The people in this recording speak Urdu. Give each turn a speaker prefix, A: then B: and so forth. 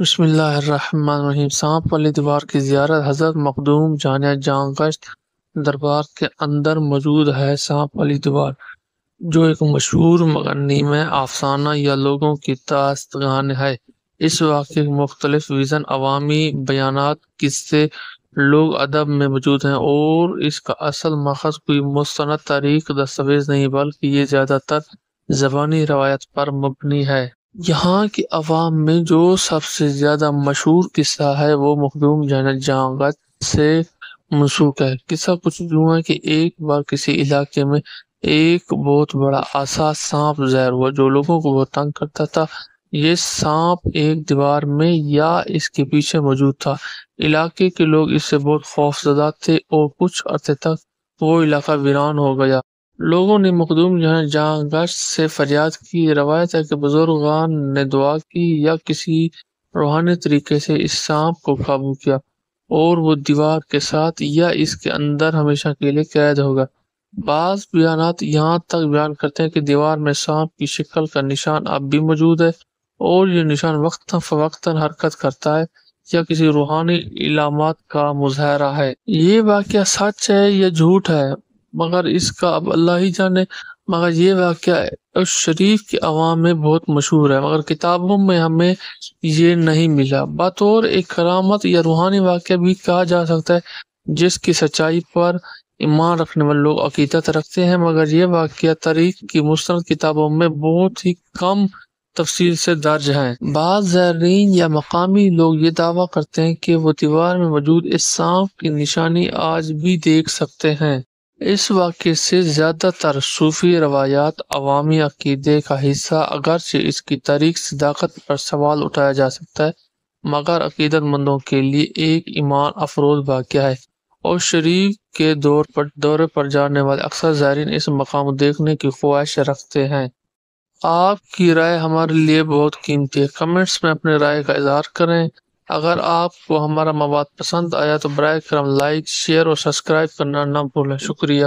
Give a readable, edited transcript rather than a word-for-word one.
A: بسم اللہ الرحمن الرحیم۔ سانپ والی دیوار کی زیارت۔ حضرت مخدوم جامع جاں گشت دربار کے اندر موجود ہے سانپ والی دیوار، جو ایک مشہور مغنی میں افسانہ یا لوگوں کی داستان ہے۔ اس واقعے کے مختلف ویژن، عوامی بیانات، قصے، لوگ ادب میں موجود ہیں، اور اس کا اصل ماخذ کوئی مستند تاریخ دستاویز نہیں بلکہ یہ زیادہ تر زبانی روایت پر مبنی ہے۔ یہاں کی عوام میں جو سب سے زیادہ مشہور قصہ ہے وہ مخدوم جاں گشت سے منسوب ہے۔ قصہ کچھ یوں ہے کہ ایک بار کسی علاقے میں ایک بہت بڑا عصا سانپ ظاہر ہوا جو لوگوں کو بہت تنگ کرتا تھا۔ یہ سانپ ایک دیوار میں یا اس کے پیچھے موجود تھا۔ علاقے کے لوگ اس سے بہت خوف زدہ تھے اور کچھ عرصے تک وہ علاقہ ویران ہو گیا۔ لوگوں نے مخدوم جاں گشت سے فریاد کی۔ روایت ہے کہ بزرگان نے دعا کی یا کسی روحانی طریقے سے اس سانپ کو قابو کیا اور وہ دیوار کے ساتھ یا اس کے اندر ہمیشہ کے لیے قید ہو گیا۔ بعض بیانات یہاں تک بیان کرتے ہیں کہ دیوار میں سانپ کی شکل کا نشان اب بھی موجود ہے اور یہ نشان وقتاً فوقتاً حرکت کرتا ہے یا کسی روحانی علامات کا مظاہرہ ہے۔ یہ واقعہ سچ ہے یا جھوٹ ہے مگر اس کا اب اللہ ہی جانے، مگر یہ واقعہ اس شریف کی عوام میں بہت مشہور ہے، مگر کتابوں میں ہمیں یہ نہیں ملا۔ بطور ایک کرامت یا روحانی واقعہ بھی کہا جا سکتا ہے جس کی سچائی پر ایمان رکھنے والے لوگ عقیدت رکھتے ہیں، مگر یہ واقعہ تاریخ کی مستند کتابوں میں بہت ہی کم تفصیل سے درج ہیں۔ بعض زائرین یا مقامی لوگ یہ دعویٰ کرتے ہیں کہ وہ دیوار میں موجود اس سانپ کی نشانی آج بھی دیکھ سکتے ہیں۔ اس واقعے سے زیادہ تر صوفی روایات عوامی عقیدے کا حصہ، اگرچہ اس کی تاریخی صداقت پر سوال اٹھایا جا سکتا ہے، مگر عقیدت مندوں کے لیے ایک ایمان افروز واقعہ ہے، اور شریف کے دورے پر جانے والے اکثر زائرین اس مقام کو دیکھنے کی خواہش رکھتے ہیں۔ آپ کی رائے ہمارے لیے بہت قیمتی ہے، کمنٹس میں اپنے رائے کا اظہار کریں۔ اگر آپ کو ہمارا مواد پسند آیا تو براہ کرم لائک، شیئر اور سبسکرائب کرنا نہ بھولیں۔ شکریہ۔